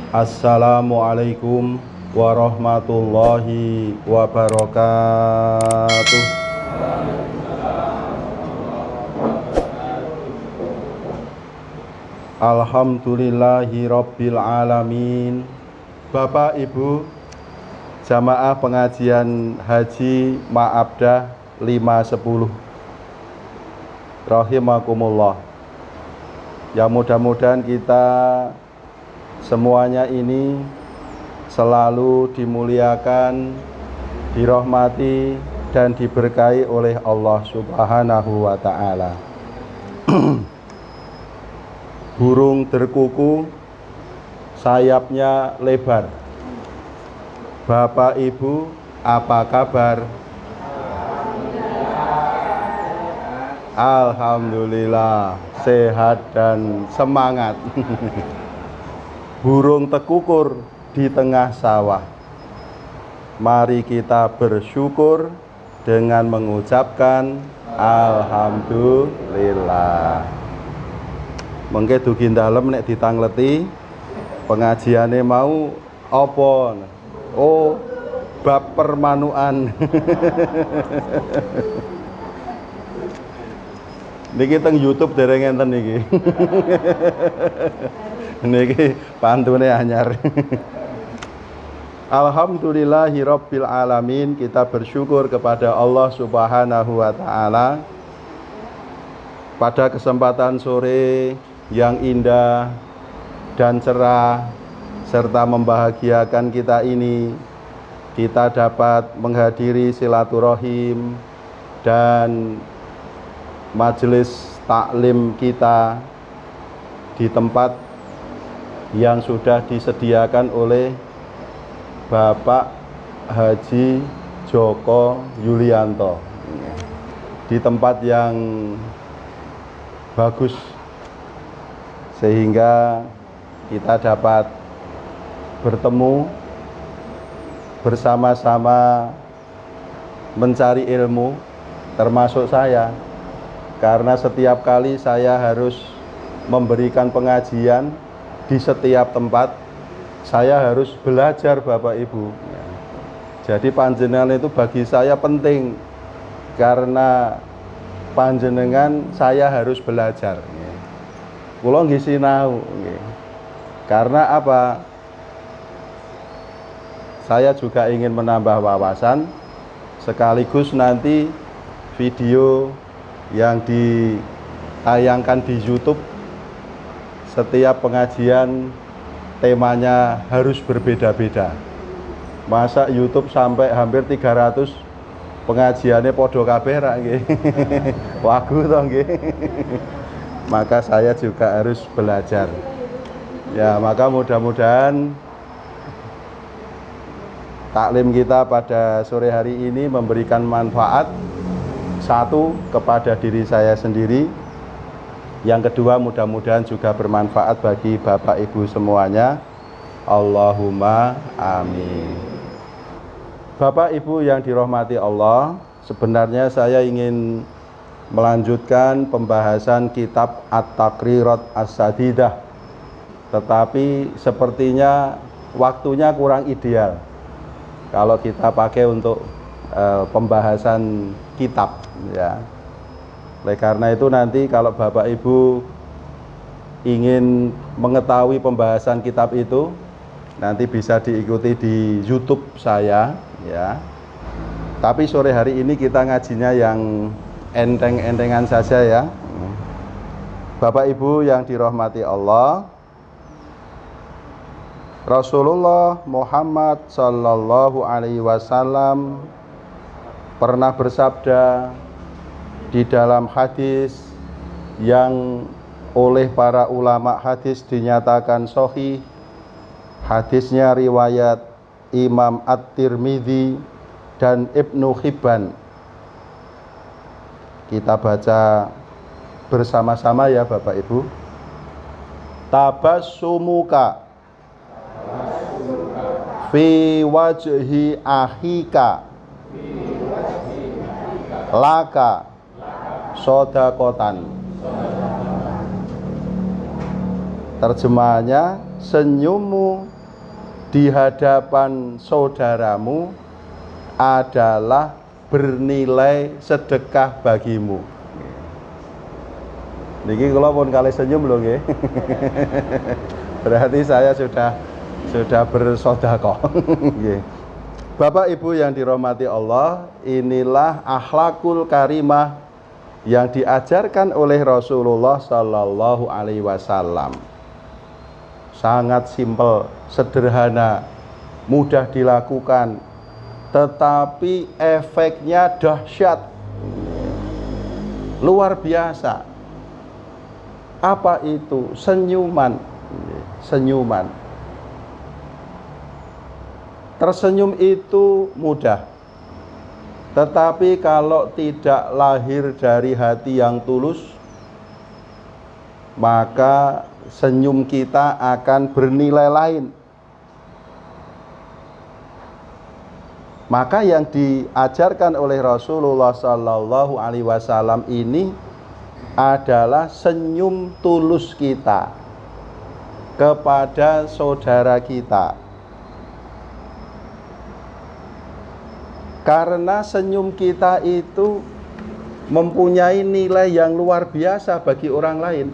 Assalamualaikum warahmatullahi wabarakatuh. Alhamdulillahi rabbil alamin. Bapak Ibu jamaah pengajian haji Ma'abdah 510 rahimakumullah. Ya, mudah-mudahan kita semuanya ini selalu dimuliakan, dirahmati dan diberkahi oleh Allah Subhanahu wa ta'ala. Burung terkuku, sayapnya lebar. Bapak Ibu, apa kabar? Alhamdulillah, sehat dan semangat. Burung tekukur di tengah sawah. Mari kita bersyukur dengan mengucapkan alhamdulillah. Mengke dugi dalem nek ditangleti pengajiane mau apa? Oh, bab permanuan. Niki teng YouTube dereng enten niki. Niki pantune anyar. Alhamdulillahirabbil alamin. Kita bersyukur kepada Allah Subhanahu wa taala pada kesempatan sore yang indah dan cerah serta membahagiakan kita ini, kita dapat menghadiri silaturahim dan majelis taklim kita di tempat yang sudah disediakan oleh Bapak Haji Joko Yulianto, di tempat yang bagus sehingga kita dapat bertemu bersama-sama mencari ilmu, termasuk saya, karena setiap kali saya harus memberikan pengajian di setiap tempat, saya harus belajar Bapak Ibu. Jadi panjenengan itu bagi saya penting, karena panjenengan saya harus belajar. Kula nggih sinau, karena apa? Saya juga ingin menambah wawasan, sekaligus nanti video yang ditayangkan di YouTube, setiap pengajian temanya harus berbeda-beda. Masa YouTube sampai hampir 300 pengajiannya podo kabeh rak nggih. Wagu to nggih. Maka saya juga harus belajar. Ya, maka mudah-mudahan taklim kita pada sore hari ini memberikan manfaat, satu, kepada diri saya sendiri. Yang kedua, mudah-mudahan juga bermanfaat bagi Bapak Ibu semuanya. Allahumma amin. Bapak Ibu yang dirahmati Allah, sebenarnya saya ingin melanjutkan pembahasan kitab At-Taqrirat As-Sadidah, tetapi sepertinya waktunya kurang ideal kalau kita pakai untuk pembahasan kitab, ya. Oleh karena itu nanti kalau Bapak Ibu ingin mengetahui pembahasan kitab itu, nanti bisa diikuti di YouTube saya, ya. Tapi sore hari ini kita ngajinya yang enteng-entengan saja, ya. Bapak Ibu yang dirahmati Allah, Rasulullah Muhammad Sallallahu Alaihi Wasallam pernah bersabda di dalam hadis yang oleh para ulama hadis dinyatakan sahih. Hadisnya riwayat Imam At-Tirmidzi dan Ibnu Hibban. Kita baca bersama-sama ya Bapak Ibu. Tabassumuka fi wajhi akhika laka sodakotan. Terjemahannya, senyummu di hadapan saudaramu adalah bernilai sedekah bagimu. Niki kula pun kali senyum lho nggih. Berarti saya sudah bersedekah. Nggih. Bapak Ibu yang dirahmati Allah, inilah akhlakul karimah yang diajarkan oleh Rasulullah Sallallahu Alaihi Wasallam. Sangat simpel, sederhana, mudah dilakukan, tetapi efeknya dahsyat, luar biasa. Apa itu? Senyuman. Senyuman. Tersenyum itu mudah, tetapi kalau tidak lahir dari hati yang tulus, maka senyum kita akan bernilai lain. Maka yang diajarkan oleh Rasulullah Sallallahu Alaihi Wasallam ini adalah senyum tulus kita kepada saudara kita. Karena senyum kita itu mempunyai nilai yang luar biasa bagi orang lain.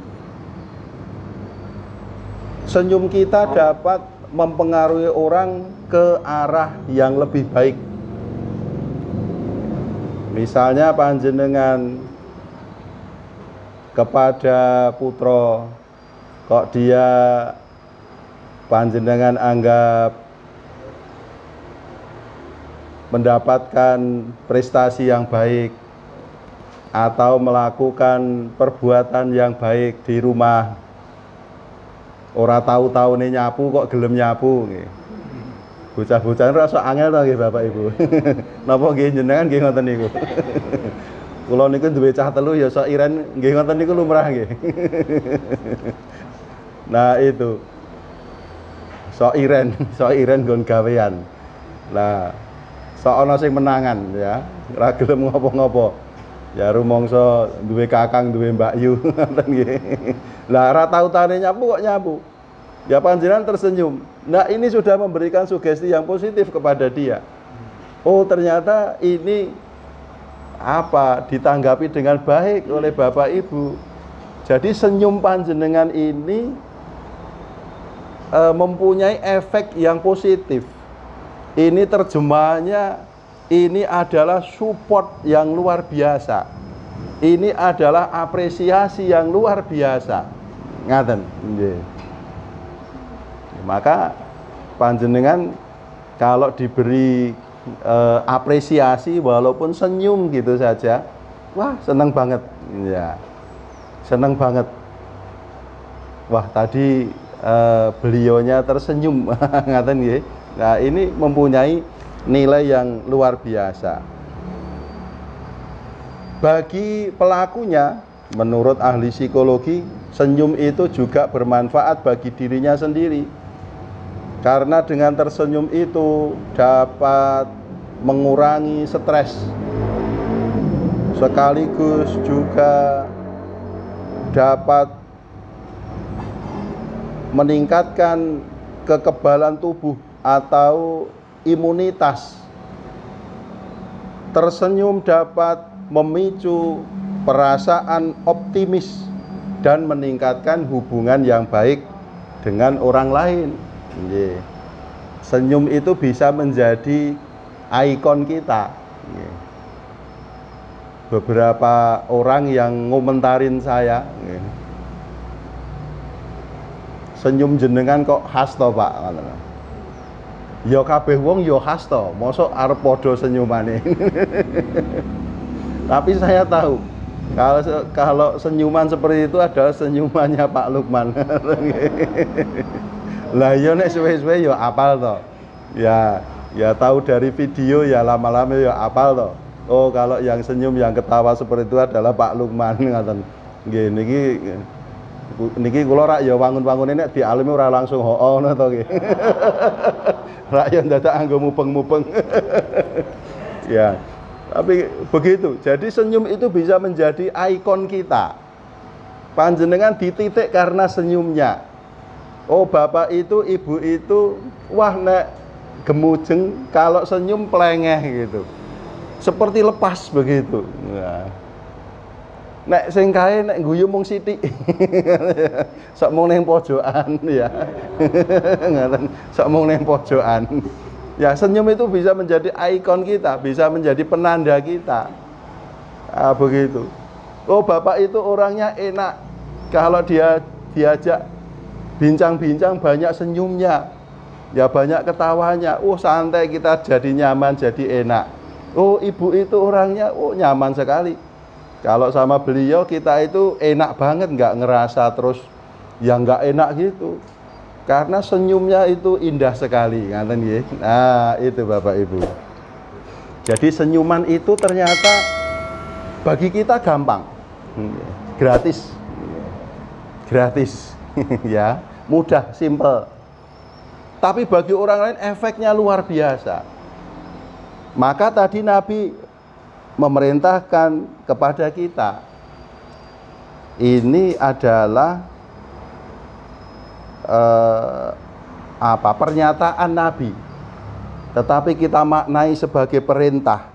Senyum kita dapat mempengaruhi orang ke arah yang lebih baik. Misalnya panjenengan kepada putra, kok dia panjenengan anggap mendapatkan prestasi yang baik atau melakukan perbuatan yang baik di rumah, ora tahu-tahu nih nyapu kok gelem nyapu nggih. Bocah-bocah rasa angel to nggih Bapak Ibu. Napa nggih jenengan nggih ngoten niku. Kula niku duwe cah telu ya sok iren nggih ngoten niku lumrah nggih. Nah itu. Sok iren nggon gawean. Lah sok ana sing menangan ya, ora gelem ngopo-ngopo. Ya rumangsa duwe kakang, duwe Mbak Yu ngoten nggih. Lah ora tau-taune nyapu kok nyapu. Ya panjenengan tersenyum. Nah, ini sudah memberikan sugesti yang positif kepada dia. Oh, ternyata ini ditanggapi dengan baik oleh Bapak Ibu. Jadi senyum panjenengan ini mempunyai efek yang positif. Ini terjemahannya, ini adalah support yang luar biasa. Ini adalah apresiasi yang luar biasa. Ngaten nggih. Maka panjenengan kalau diberi apresiasi walaupun senyum gitu saja, wah seneng banget ya. Seneng banget. Wah tadi beliaunya tersenyum ngaten nggih. Nah, ini mempunyai nilai yang luar biasa. Bagi pelakunya, menurut ahli psikologi, senyum itu juga bermanfaat bagi dirinya sendiri. Karena dengan tersenyum itu dapat mengurangi stres, sekaligus juga dapat meningkatkan kekebalan tubuh atau imunitas. Tersenyum dapat memicu perasaan optimis dan meningkatkan hubungan yang baik dengan orang lain. Senyum itu bisa menjadi ikon kita. Beberapa orang yang ngomentarin saya, senyum jenengan kok khas to Pak? Ya kabeh wong ya khas to, mosok arep padha senyumane. Tapi saya tahu kalau senyuman seperti itu adalah senyumannya Pak Lukman. Lah ya nek suwe-suwe ya apal to. Ya tahu dari video ya lama-lama ya apal to. Oh kalau yang senyum yang ketawa seperti itu adalah Pak Lukman ngoten. Nggih niki kula rak ya wangun-wangune nek dialimi ora langsung hoo ngono to nggih. Rak ya dadak anggo mupeng-mupeng. Ya. Tapi begitu. Jadi senyum itu bisa menjadi ikon kita. Panjenengan dititik karena senyumnya. Oh, bapak itu, ibu itu, wah nek gemujeng kalau senyum pelengeh gitu. Seperti lepas begitu. Nah, nek sing kae nek guyu mung sithik. Sok mung ning pojokan ya. Ngaten, sok mung ning pojokan. Ya, senyum itu bisa menjadi ikon kita, bisa menjadi penanda kita. Ah, begitu. Oh, bapak itu orangnya enak. Kalau dia diajak bincang-bincang banyak senyumnya. Ya banyak ketawanya. Oh, santai, kita jadi nyaman, jadi enak. Oh, ibu itu orangnya nyaman sekali. Kalau sama beliau kita itu enak banget, nggak ngerasa terus yang nggak enak gitu. Karena senyumnya itu indah sekali, ngaten nggih. Nah, itu Bapak Ibu. Jadi senyuman itu ternyata bagi kita gampang. Gratis. Gratis. Ya, mudah, simple. Tapi bagi orang lain efeknya luar biasa. Maka tadi Nabi memerintahkan kepada kita, ini adalah pernyataan Nabi, tetapi kita maknai sebagai perintah.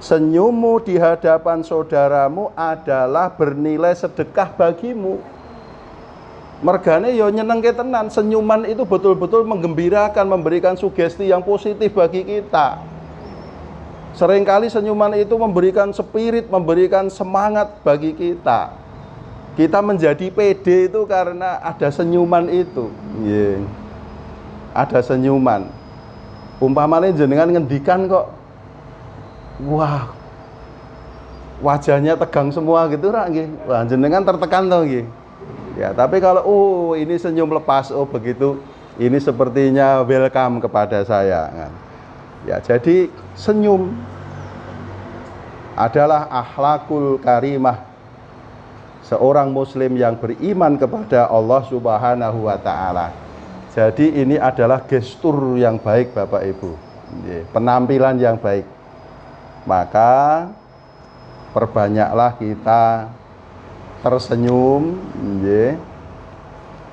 Senyummu di hadapan saudaramu adalah bernilai sedekah bagimu. Mergane yo nyenengke tenan, senyuman itu betul-betul menggembirakan, memberikan sugesti yang positif bagi kita. Seringkali senyuman itu memberikan spirit, memberikan semangat bagi kita. Kita menjadi pede itu karena ada senyuman itu. Yeah. Ada senyuman. Umpamanya jenengan ngendikan kok, wah, wajahnya tegang semua gitu rak nggih. Wah, jenengan tertekan toh nggih. Ya, tapi kalau ini senyum lepas, begitu, ini sepertinya welcome kepada saya. Ya, jadi senyum adalah akhlakul karimah seorang muslim yang beriman kepada Allah Subhanahu wa taala. Jadi ini adalah gestur yang baik Bapak Ibu. Penampilan yang baik. Maka perbanyaklah kita tersenyum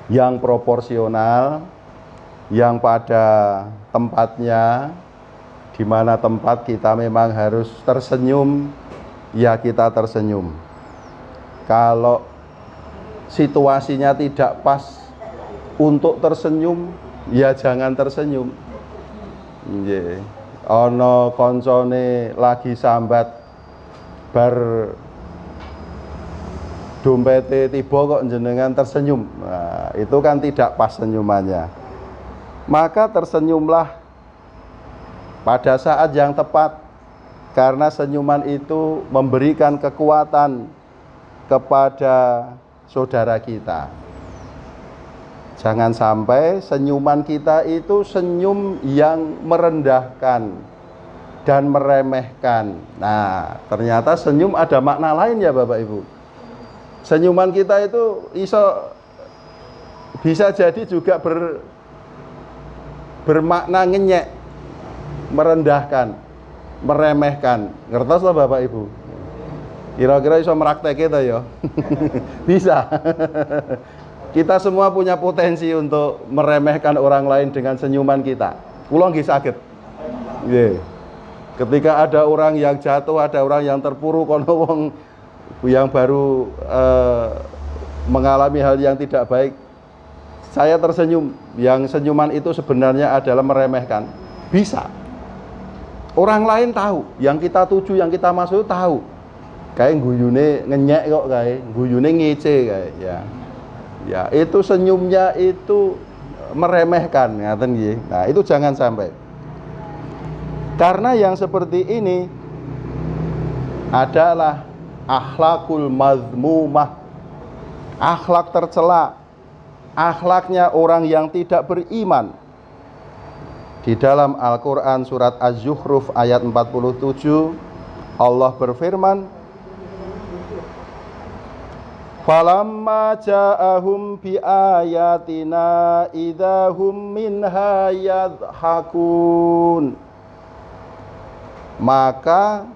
yang proporsional, yang pada tempatnya, di mana tempat kita memang harus tersenyum, ya kita tersenyum. Kalau situasinya tidak pas untuk tersenyum, ya jangan tersenyum. Ono koncone lagi sambat bar dompete tiba kok jenengan tersenyum. Nah, itu kan tidak pas senyumannya. Maka tersenyumlah pada saat yang tepat, karena senyuman itu memberikan kekuatan kepada saudara kita. Jangan sampai senyuman kita itu senyum yang merendahkan dan meremehkan. Nah, ternyata senyum ada makna lain ya Bapak Ibu. Senyuman kita itu bisa jadi juga bermakna ngenyek, merendahkan, meremehkan. Ngertos lah Bapak Ibu? Kira-kira iso meraktek kita ya? Bisa. Kita semua punya potensi untuk meremehkan orang lain dengan senyuman kita. Kula nggih saged. Nggih. Ketika ada orang yang jatuh, ada orang yang terpuruk, kono wong yang baru mengalami hal yang tidak baik, saya tersenyum. Yang senyuman itu sebenarnya adalah meremehkan. Bisa. Orang lain tahu, yang kita tuju, yang kita maksud tahu. Kayak guyune ngenyek kok, kayak guyune ngece kayak ya. Ya, itu senyumnya itu meremehkan, ngaten nggih. Nah, itu jangan sampai. Karena yang seperti ini adalah akhlakul mazmumah, akhlak tercela, akhlaknya orang yang tidak beriman. Di dalam Al-Quran surat Az-Zukhruf ayat 47, Allah berfirman, falamma ja'ahum bi ayatina idahum minha yadhakun. Maka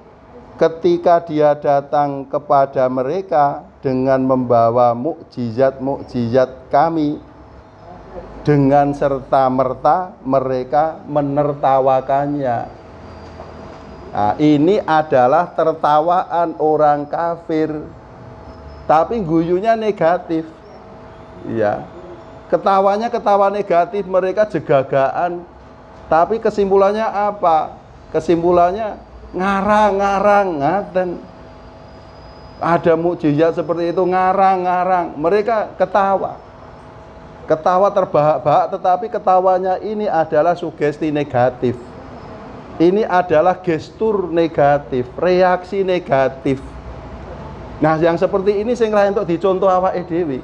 ketika dia datang kepada mereka dengan membawa mukjizat-mukjizat kami, dengan serta-merta mereka menertawakannya. Nah, ini adalah tertawaan orang kafir, tapi guyunya negatif. Ya, ketawanya ketawa negatif, mereka jegagaan, tapi kesimpulannya apa? Kesimpulannya ngarang-ngarang, ngaten. Ada mukjizat seperti itu, ngarang-ngarang, mereka ketawa. Ketawa terbahak-bahak, tetapi ketawanya ini adalah sugesti negatif. Ini adalah gestur negatif, reaksi negatif. Nah, yang seperti ini sing ra entuk dicontoh awake dhewe.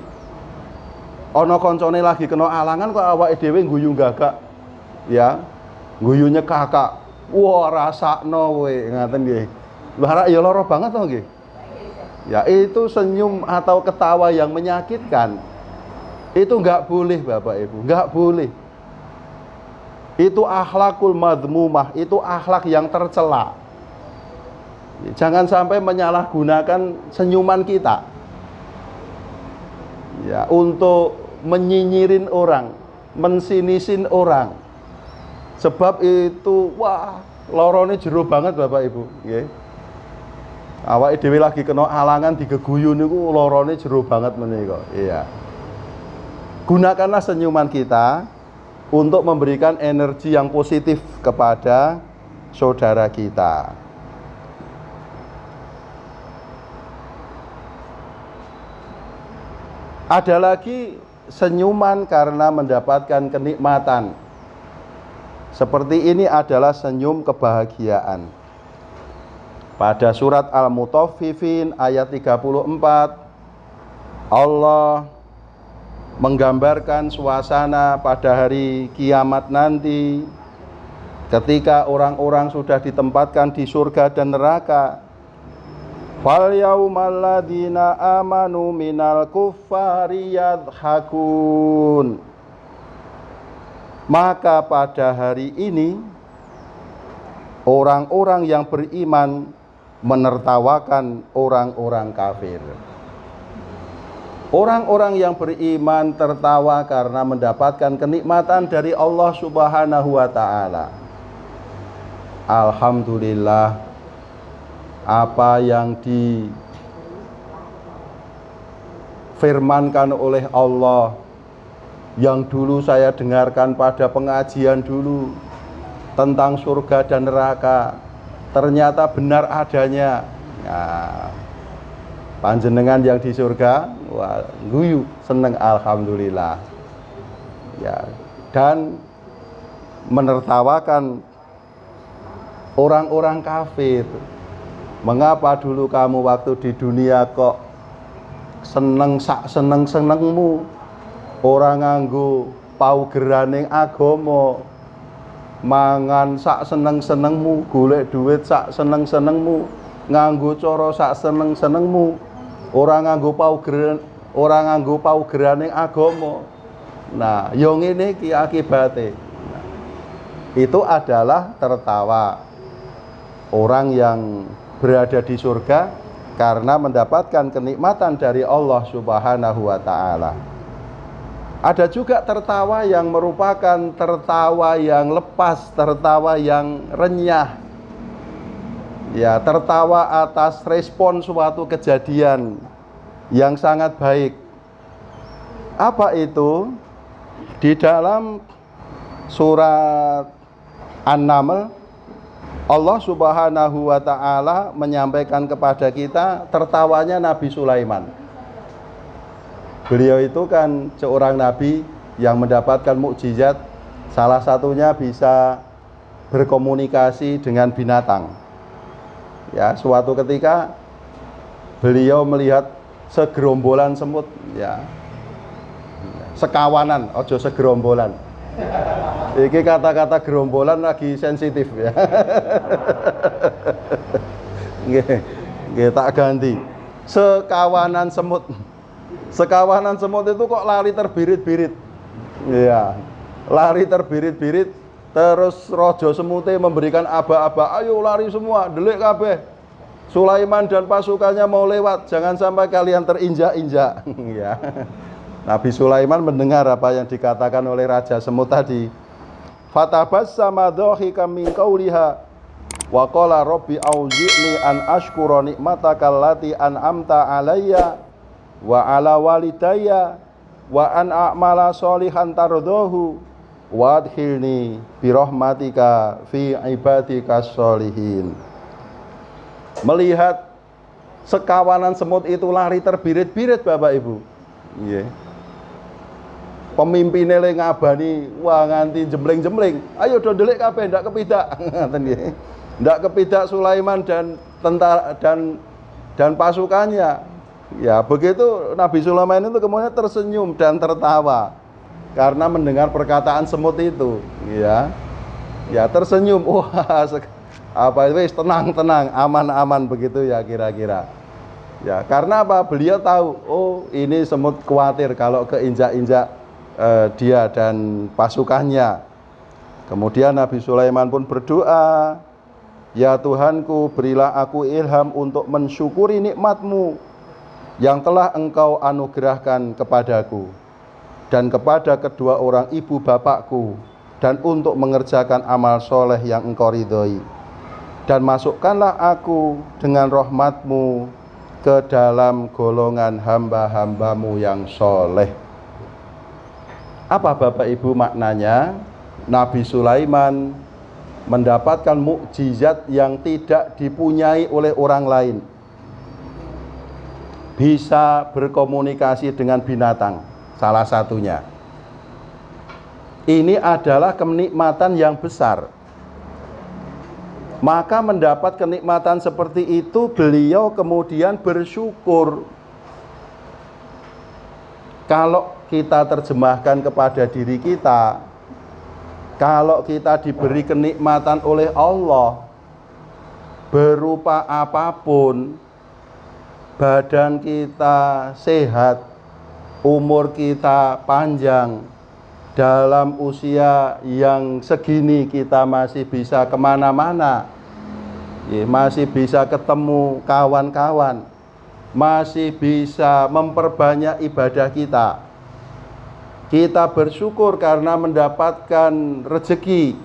Ana koncone lagi kena alangan kok awake dhewe guyu gagak. Ya. Guyunya kakak. Wah, rasakno kowe, ngaten nggih. Lah ya lara banget to nggih. Ya, itu senyum atau ketawa yang menyakitkan. Itu enggak boleh Bapak Ibu, enggak boleh. Itu akhlakul madmumah, itu akhlak yang tercela. Jangan sampai menyalahgunakan senyuman kita ya untuk menyinyirin orang, mensinisin orang. Sebab itu wah, lorone jero banget Bapak Ibu, nggih. Awake dhewe lagi kena alangan digeguyu niku lorone jero banget menika. Iya. Gunakanlah senyuman kita untuk memberikan energi yang positif kepada saudara kita. Ada lagi senyuman karena mendapatkan kenikmatan. Seperti ini adalah senyum kebahagiaan. Pada surat Al-Mutaffifin ayat 34, Allah menggambarkan suasana pada hari kiamat nanti ketika orang-orang sudah ditempatkan di surga dan neraka. Fal yaumal ladzina amanu minal kuffari yadhakun. Maka pada hari ini orang-orang yang beriman menertawakan orang-orang kafir. Orang-orang yang beriman tertawa karena mendapatkan kenikmatan dari Allah Subhanahu wa ta'ala. Alhamdulillah, apa yang difirmankan oleh Allah, yang dulu saya dengarkan pada pengajian dulu tentang surga dan neraka, ternyata benar adanya. Nah, panjenengan yang di surga, wah, guyu, seneng, alhamdulillah. Ya, dan menertawakan orang-orang kafir. Mengapa dulu kamu waktu di dunia kok seneng-senengmu, orang nganggo paugeraning agama, mangan sak seneng-senengmu, golek duit sak seneng-senengmu, nganggo cara sak seneng-senengmu, orang nganggo paugeraning agama. Nah, yo ngene iki akibate. Nah, itu adalah tertawa orang yang berada di surga karena mendapatkan kenikmatan dari Allah Subhanahu wa ta'ala. Ada juga tertawa yang merupakan tertawa yang lepas, tertawa yang renyah. Ya, tertawa atas respon suatu kejadian yang sangat baik. Apa itu? Di dalam surat An-Naml, Allah Subhanahu wa ta'ala menyampaikan kepada kita tertawanya Nabi Sulaiman. Beliau itu kan seorang nabi yang mendapatkan mukjizat, salah satunya bisa berkomunikasi dengan binatang. Ya, suatu ketika beliau melihat segerombolan semut, ya, sekawanan, ojo segerombolan. Iki kata-kata gerombolan lagi sensitif ya. Nggih, tak ganti. Sekawanan semut. Sekawanan semut itu kok lari terbirit-birit. Iya. Lari terbirit-birit, terus raja semute memberikan aba-aba, ayo lari semua, delik kabeh. Sulaiman dan pasukannya mau lewat, jangan sampai kalian terinjak-injak. Ya. Nabi Sulaiman mendengar apa yang dikatakan oleh Raja Semut tadi. Fatabassama dhahika min qawliha wa qala rabbi auzi'ni an ashkura ni'mataka allati an'amta alayya wa ala walidayya wa an a'mala sholihan tardahu wa adkhilni bi rahmatika fi ibadikas sholihin. Melihat sekawanan semut itu lari terbirit-birit Bapak Ibu. Nggih. Pemimpinnya le ngabani, wah nganti jemling-jemling. Ayo do ndelik kabeh ndak kepidak. Ngoten nggih. Ndak kepidak Sulaiman dan tentara dan pasukannya. Ya, begitu Nabi Sulaiman itu kemudian tersenyum dan tertawa karena mendengar perkataan semut itu, ya. Ya, tersenyum. Wah, apa itu tenang-tenang, aman-aman begitu ya kira-kira. Ya, karena apa? Beliau tahu, oh ini semut khawatir kalau keinjak-injak dia dan pasukannya. Kemudian Nabi Sulaiman pun berdoa, ya Tuhanku, berilah aku ilham untuk mensyukuri nikmat-Mu yang telah Engkau anugerahkan kepadaku dan kepada kedua orang ibu bapakku, dan untuk mengerjakan amal soleh yang Engkau ridhoi. Dan masukkanlah aku dengan rahmat-Mu ke dalam golongan hamba-hamba-Mu yang soleh. Apa Bapak Ibu maknanya? Nabi Sulaiman mendapatkan mukjizat yang tidak dipunyai oleh orang lain. Bisa berkomunikasi dengan binatang, salah satunya. Ini adalah kenikmatan yang besar. Maka mendapat kenikmatan seperti itu, beliau kemudian bersyukur. Kalau kita terjemahkan kepada diri kita, kalau kita diberi kenikmatan oleh Allah berupa apapun, badan kita sehat, umur kita panjang, dalam usia yang segini kita masih bisa kemana-mana, masih bisa ketemu kawan-kawan, masih bisa memperbanyak ibadah kita. Kita bersyukur karena mendapatkan rezeki,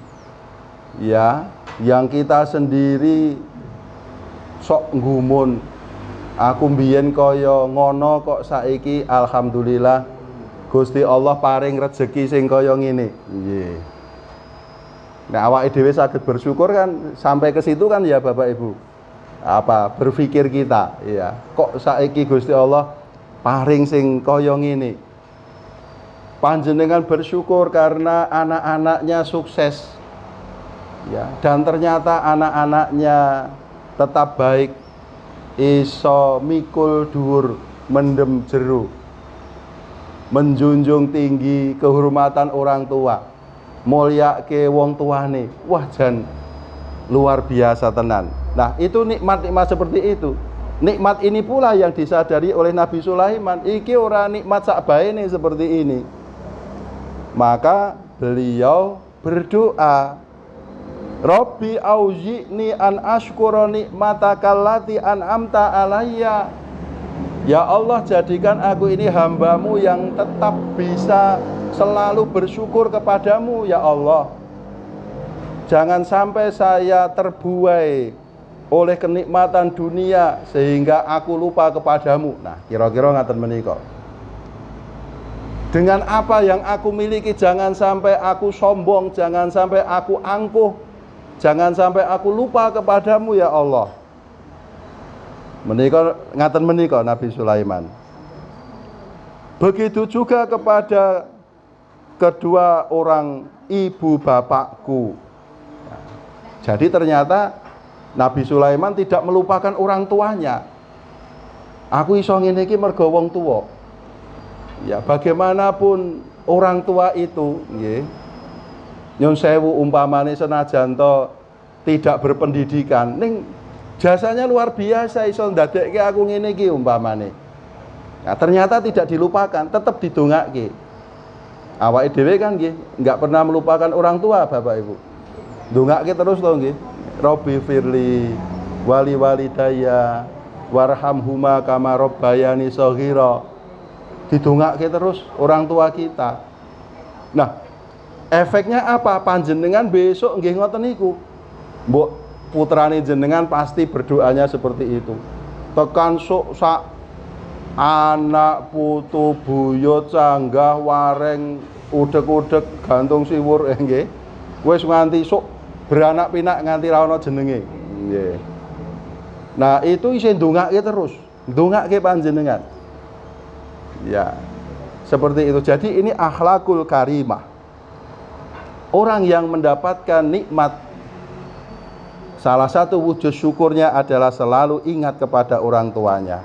ya, yang kita sendiri sok ngumun. Aku mbiyen kaya ngono kok saiki alhamdulillah Gusti Allah paring rezeki sing kaya ngene. Nggih. Nah, awake dhewe saged bersyukur kan sampai ke situ kan ya Bapak Ibu. Apa berpikir kita, ya. Kok saiki Gusti Allah paring sing kaya ngene. Panjenengan bersyukur karena anak-anaknya sukses. Ya, dan ternyata anak-anaknya tetap baik, iso mikul dhuwur mendem jero, menjunjung tinggi kehormatan orang tua, mulyake wong tuane. Wah, jan luar biasa tenan. Nah, itu nikmat-nikmat seperti itu. Nikmat ini pula yang disadari oleh Nabi Sulaiman. Iki ora nikmat sak baene seperti ini. Maka beliau berdoa, Rabbi auzi'ni an ashkura ni'mataka allati an'amta alayya. Ya Allah, jadikan aku ini hamba-Mu yang tetap bisa selalu bersyukur kepadamu, ya Allah. Jangan sampai saya terbuai oleh kenikmatan dunia sehingga aku lupa kepadamu. Nah, kira-kira ngaten menika. Dengan apa yang aku miliki, jangan sampai aku sombong, jangan sampai aku angkuh, jangan sampai aku lupa kepadamu, ya Allah. Menika ngaten menika Nabi Sulaiman. Begitu juga kepada kedua orang ibu bapakku. Jadi ternyata Nabi Sulaiman tidak melupakan orang tuanya. Aku iso ngene iki mergo wong tuwa. Ya, bagaimanapun orang tua itu, nggih. Nyun sewu umpamane senajan to tidak berpendidikan, ning jasanya luar biasa iso ndadekke aku ngene iki umpamane. Nah, ternyata tidak dilupakan, tetap didongake. Awake dhewe kan nggih, enggak pernah melupakan orang tua, Bapak Ibu. Ndongake terus to nggih. Robbi firli wali walidayya warhamhuma kama rabbayani shaghira. didongake terus orang tua kita. Nah, efeknya apa? Panjenengan besok nggih ngoten niku. Mbok putrane jenengan pasti berdoanya seperti itu. Tekan sok sak anak putu buyut canggah wareng udek-udek gantung siwur nggih. Wis nganti sok beranak pinak nganti ra ono jenenge. Nggih. Nah, itu isih ndongake terus. Ndongake panjenengan. Ya. Seperti itu. Jadi ini akhlakul karimah. Orang yang mendapatkan nikmat, salah satu wujud syukurnya adalah selalu ingat kepada orang tuanya.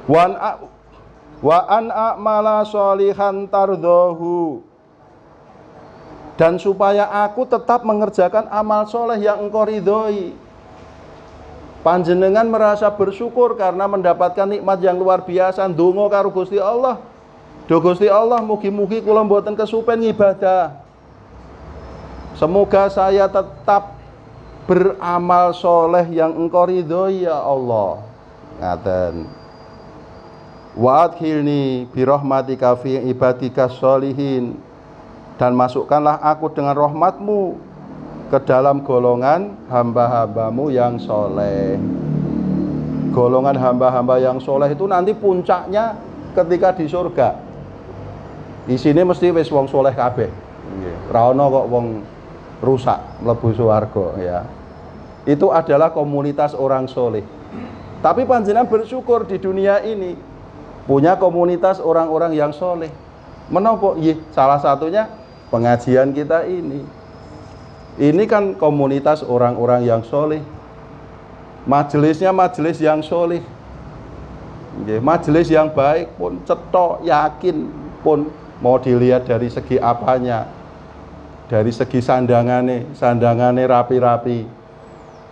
Wa an a'mala sholihan tardohu, dan supaya aku tetap mengerjakan amal soleh yang engkau ridhoi. Panjenengan merasa bersyukur karena mendapatkan nikmat yang luar biasa. Ndonga karo Gusti Allah, do Gusti Allah, mugi-mugi kula mboten kesupen ngibadah. Semoga saya tetap beramal soleh yang engkau ridhoi ya Allah. Ngaten. Wa adkhilni bi rahmatika fi ibadika sholihin, dan masukkanlah aku dengan rahmatmu ke dalam golongan hamba-hambamu yang soleh. Golongan hamba-hamba yang soleh itu nanti puncaknya ketika di surga. Di sini mesti wis wong soleh kabeh. Nggih. Ra ono kok wong rusak mlebu swarga ya. Itu adalah komunitas orang soleh. Tapi panjenengan bersyukur di dunia ini punya komunitas orang-orang yang soleh. Menapa? Salah satunya pengajian kita ini. Ini kan komunitas orang-orang yang soleh. Majelisnya majelis yang soleh. Majelis yang baik pun cetok, yakin pun mau dilihat dari segi apanya. Dari segi sandangane rapi-rapi,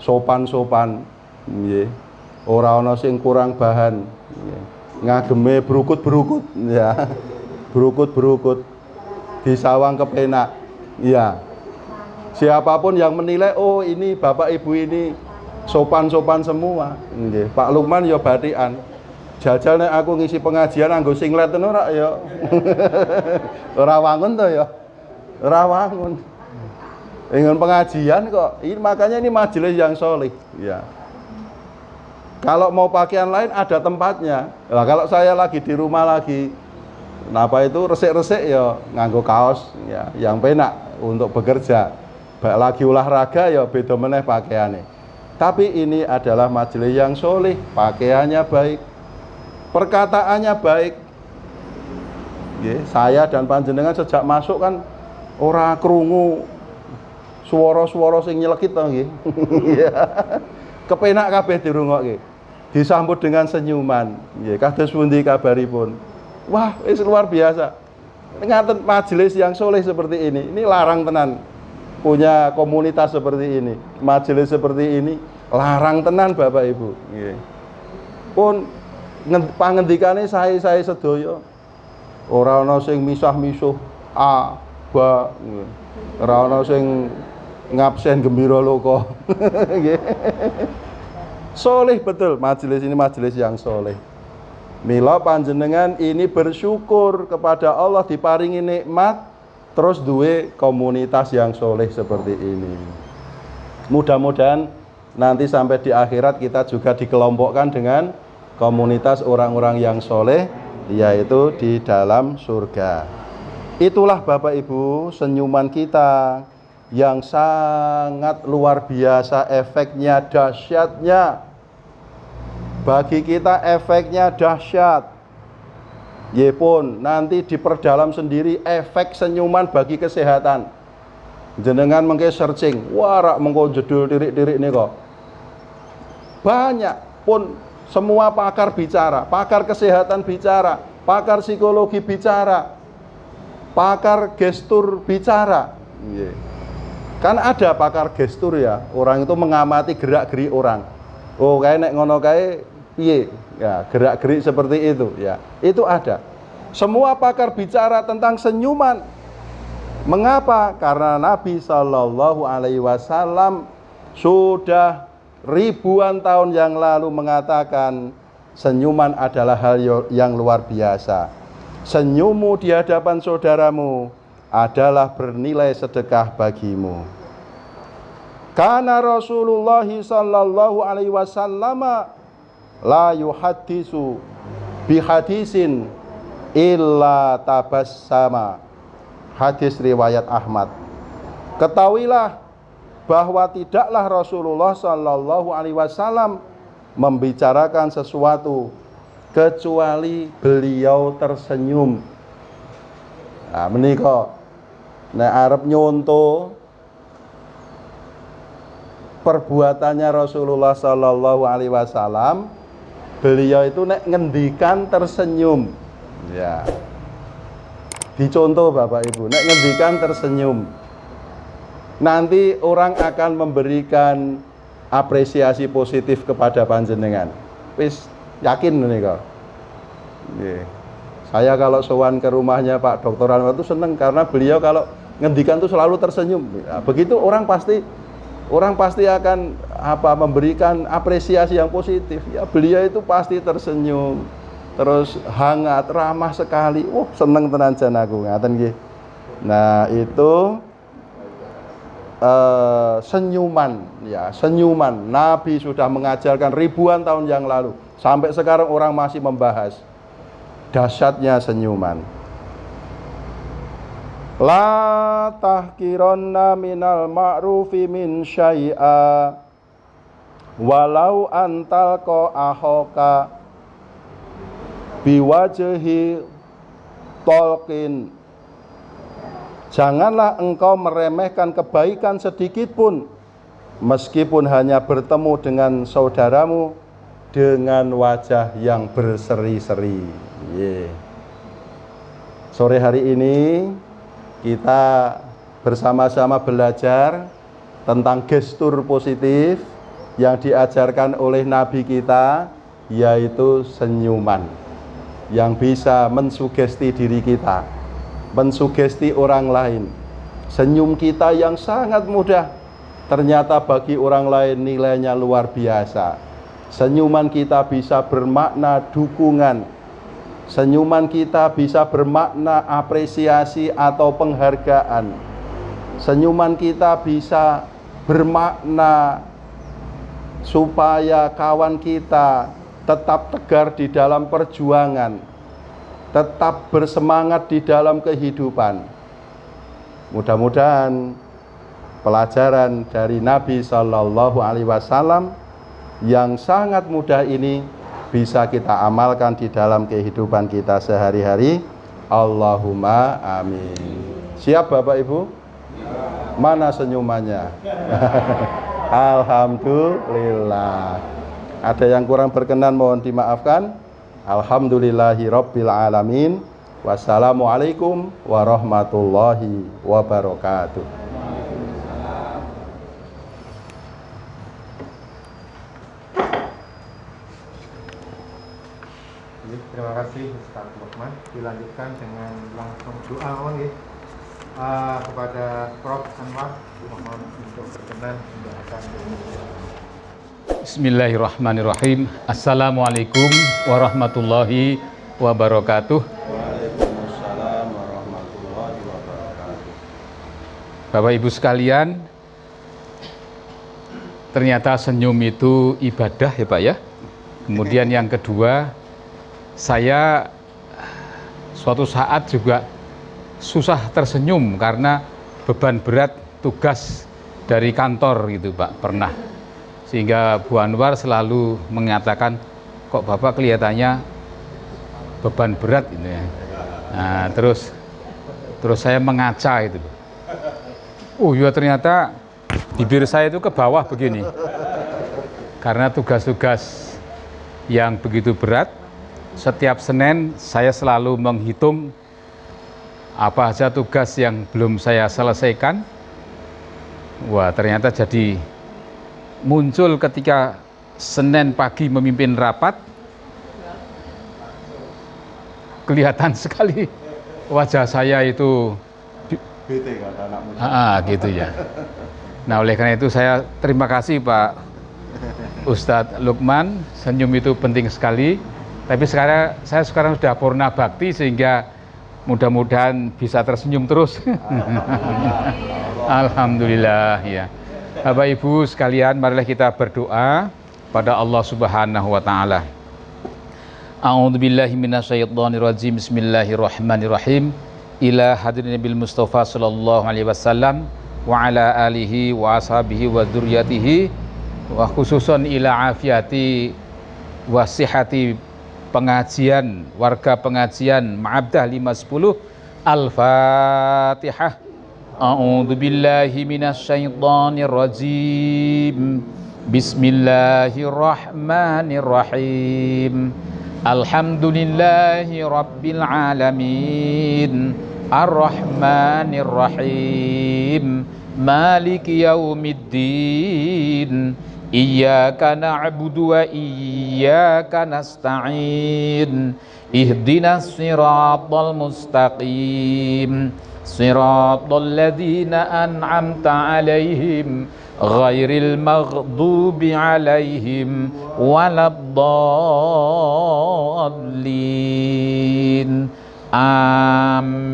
sopan-sopan. Ora ana sing kurang bahan. Ngageme berukut-berukut ya. Berukut-berukut. Disawang kepenak. Ya. Siapapun yang menilai, oh ini bapak ibu ini sopan-sopan semua. Nggih. Pak Lukman ya batikan. Jajal nek aku ngisi pengajian anggo singlet ngono ora ya. Ora wangun to ya. Ora wangun. Ingin pengajian kok. Ini makanya ini majelis yang soleh. Ya. Kalau mau pakaian lain ada tempatnya. Nah, kalau saya lagi di rumah lagi napa itu resik-resik ya nganggo kaos ya yang penak untuk bekerja. Baik lagi olahraga ya beda meneh pakaiannya. Tapi ini adalah majelis yang soleh, pakaiannya baik, perkataannya baik. Saya dan panjenengan sejak masuk kan ora krungu swara-swara sing nyelekit to nggih. Kepenak kabeh dirungokke. Disambut dengan senyuman. Nggih, kados pundi kabaripun? Wah, wis luar biasa. Ngaten majelis yang soleh seperti ini. Ini larang tenan. Punya komunitas seperti ini, majelis seperti ini, larang tenan Bapak Ibu. Nggih. Pun pangendikane saya sedaya ora ana sing misah-misuh a ba, ora ana sing ngabsen gembira loka. Nggih. Soleh betul, majelis ini majelis yang soleh. Mila panjenengan ini bersyukur kepada Allah diparingi nikmat, terus duwe komunitas yang soleh seperti ini. Mudah-mudahan nanti sampai di akhirat kita juga dikelompokkan dengan komunitas orang-orang yang soleh, yaitu di dalam surga. Itulah Bapak Ibu senyuman kita yang sangat luar biasa, efeknya dahsyatnya. Bagi kita efeknya dahsyat. Yepun nanti diperdalam sendiri efek senyuman bagi kesehatan. Jenengan mengke searching, warak mengko jedul tirik-tirik nika. Banyak pun semua pakar bicara, pakar kesehatan bicara, pakar psikologi bicara, pakar gestur bicara. Kan ada pakar gestur ya, orang itu mengamati gerak-gerik orang. Oh, kayak nek ngono kae piye? Ya, gerak-gerik seperti itu ya. Itu ada. Semua pakar bicara tentang senyuman. Mengapa? Karena Nabi Shallallahu alaihi wasallam sudah ribuan tahun yang lalu mengatakan Senyuman adalah hal yang luar biasa. Senyummu di hadapan saudaramu adalah bernilai sedekah bagimu. Karena Rasulullah sallallahu alaihi wasallam la yuhaddisu bihadisin illa tabassama. Hadis riwayat Ahmad. Ketahuilah bahwa tidaklah Rasulullah sallallahu alaihi wasallam membicarakan sesuatu kecuali beliau tersenyum. Nah, menika nek arep nyonto perbuatannya Rasulullah sallallahu alaihi wasallam, beliau itu nek ngendikan tersenyum. Ya. Dicontoh Bapak Ibu, nek ngendikan tersenyum. Nanti orang akan memberikan apresiasi positif kepada panjenengan. Wis yakin menika. Nggih. Saya kalau sowan ke rumahnya Pak Dr. Anwar itu seneng karena beliau kalau ngendikan itu selalu tersenyum. Nah, begitu orang pasti akan memberikan apresiasi yang positif. Ya, beliau itu pasti tersenyum. Terus hangat, ramah sekali. Seneng tenan jan aku ngaten nggih. Nah, itu senyuman, ya, senyuman. Nabi sudah mengajarkan ribuan tahun yang lalu. Sampai sekarang orang masih membahas dahsyatnya senyuman. La tahkironna minal ma'rufi min syai'a walau antalqa ahoka biwajhi tolkin. Janganlah engkau meremehkan kebaikan sedikit pun, meskipun hanya bertemu dengan saudaramu dengan wajah yang berseri-seri. Sore hari ini kita bersama-sama belajar tentang gestur positif yang diajarkan oleh Nabi kita, yaitu senyuman yang bisa mensugesti diri kita, mensugesti orang lain. Senyum kita yang sangat mudah, ternyata bagi orang lain nilainya luar biasa. Senyuman kita bisa bermakna dukungan. Senyuman kita bisa bermakna apresiasi atau penghargaan. Senyuman kita bisa bermakna supaya kawan kita tetap tegar di dalam perjuangan, tetap bersemangat di dalam kehidupan. Mudah-mudahan pelajaran dari Nabi Shallallahu Alaihi Wasallam yang sangat mudah ini bisa kita amalkan di dalam kehidupan kita sehari-hari. Allahumma amin. Siap Bapak Ibu? Mana senyumannya? Alhamdulillah. Ada yang kurang berkenan mohon dimaafkan. Alhamdulillahirabbil alamin. Wassalamualaikum warahmatullahi wabarakatuh. Terima kasih Ustaz Lukman. Dilanjutkan dengan langsung doa kepada Prof. Anwar. Mohon untuk berkenan membacakan. Bismillahirrahmanirrahim. Assalamualaikum warahmatullahi wabarakatuh. Waalaikumsalam warahmatullahi wabarakatuh. Bapak Ibu sekalian, ternyata senyum itu ibadah ya Pak ya. Kemudian yang kedua, saya suatu saat juga susah tersenyum karena beban berat tugas dari kantor gitu Pak, pernah. Sehingga Bu Anwar selalu mengatakan, kok Bapak kelihatannya beban berat ini ya. Nah, terus saya mengaca itu. Ya ternyata bibir saya itu ke bawah begini. Karena tugas-tugas yang begitu berat, setiap Senin saya selalu menghitung apa saja tugas yang belum saya selesaikan. Wah, ternyata jadi muncul ketika Senin pagi memimpin rapat, kelihatan sekali wajah saya itu bete kata anak muda. gitu ya. Nah, oleh karena itu saya terima kasih Pak Ustadz Lukman, senyum itu penting sekali. Tapi saya sekarang sudah purna bakti sehingga mudah-mudahan bisa tersenyum terus. Alhamdulillah ya. Bapak Ibu sekalian, marilah kita berdoa pada Allah Subhanahu wa taala. A'udzubillahi minasyaitonirrajim. Bismillahirrahmanirrahim. Ila hadirin Nabil Mustafa sallallahu alaihi wasallam wa ala alihi wa ashabihi wa dzurriyyatihi wa khususan ila afiati wa sihhati pengajian, warga pengajian Ma'abdah 510. Al-Fatihah. A'udzubillahi minasyaitonir rajim. Bismillahirrahmanirrahim. Alhamdulillahi rabbil alamin. Ar-Rahmanir Rahim. Maliki yaumiddin. Iyyaka na'budu wa iyyaka nasta'in. Ihdinas siratal mustaqim. Siratal ladzina an'amta 'alaihim ghairil maghdubi 'alaihim waladdallin.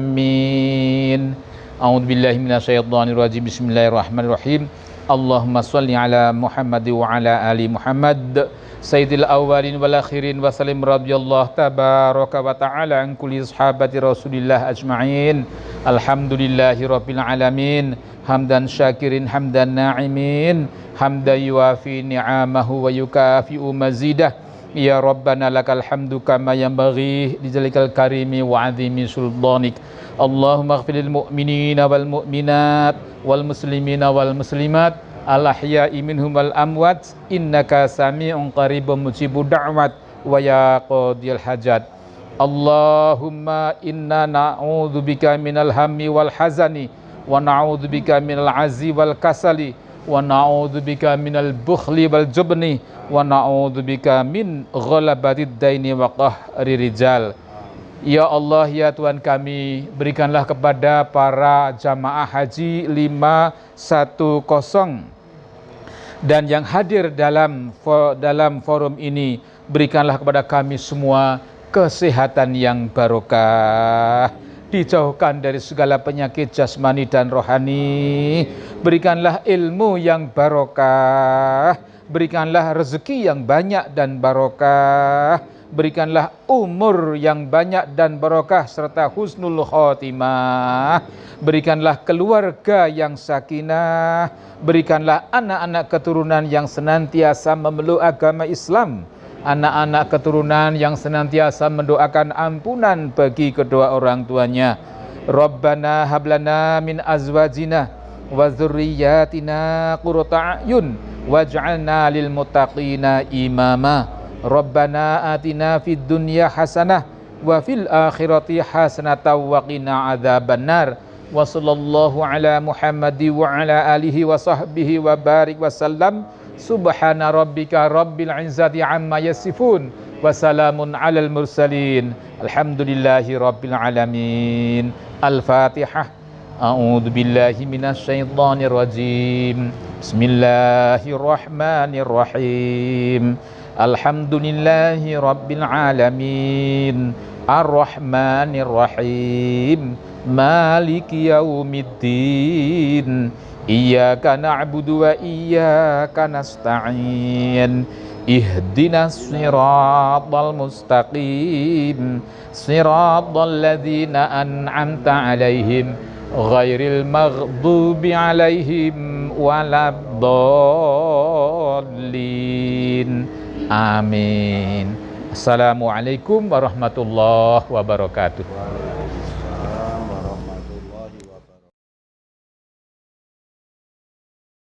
Amin. A'udzubillahi minasyaitonirrajim. Bismillahirrahmanirrahim. Allahumma sholli ala Muhammad wa ala ali Muhammad sayyidil awwalin wal akhirin wa sallim radhiyallahu tabaraka wa ta'ala an kulli sahabati Rasulillah ajma'in. Alhamdulillahi rabbil alamin. Hamdan syakirin hamdan na'imin. Hamdan yuafi ni'amahu wa yukafi'u mazidah. Ya Rabbana lakal hamdu kama yanbaghi lijalikal karimi wa 'azimi sultanik. Allahumma ighfir lil mu'minina wal mu'minat wal muslimina wal muslimat al ahya'i minhum wal amwat innaka sami'un qaribun mujibud da'wat wa ya qadiyal hajat. Allahumma inna na'udzubika minal hammi wal hazani wa na'udzubika minal azzi wal kasali wa na'udzubika minal bukhli wal jubni wa na'udzubika min ghalabatid daini wa qahri rijal. Ya Allah, ya Tuhan kami, berikanlah kepada para jamaah haji 510 dan yang hadir dalam forum ini, berikanlah kepada kami semua kesehatan yang barokah, dijauhkan dari segala penyakit jasmani dan rohani, berikanlah ilmu yang barokah, berikanlah rezeki yang banyak dan barokah, berikanlah umur yang banyak dan barokah serta husnul khotimah, berikanlah keluarga yang sakinah, berikanlah anak-anak keturunan yang senantiasa memeluk agama Islam, anak-anak keturunan yang senantiasa mendoakan ampunan bagi kedua orang tuanya. Rabbana hablana min azwajina wa dzurriyyatina qurrata a'yun waj'alna lil muttaqina imama. Rabbana atina fid dunya hasanah wa fil akhirati hasanatan wa qina adzabannar. Wa sallallahu ala Muhammadi wa ala alihi wa sahbihi wa barik wa sallam. Subhana rabbika rabbil izzati amma yasifun wa salamun alal mursalin. Alhamdulillahi rabbil alamin. Al-Fatihah. A'udzu billahi minasyaitonir rajim. Bismillahirrahmanirrahim. Alhamdulillahi rabbil alamin. Ar-Rahmanir Rahim. Maliki yaumiddin. Iyyaka na'budu wa iyyaka nasta'in. Ihdinas siratal mustaqim. Siratal ladzina an'amta 'alaihim ghairil maghdubi 'alaihim waladdallin. Amin. Assalamualaikum warahmatullahi wabarakatuh.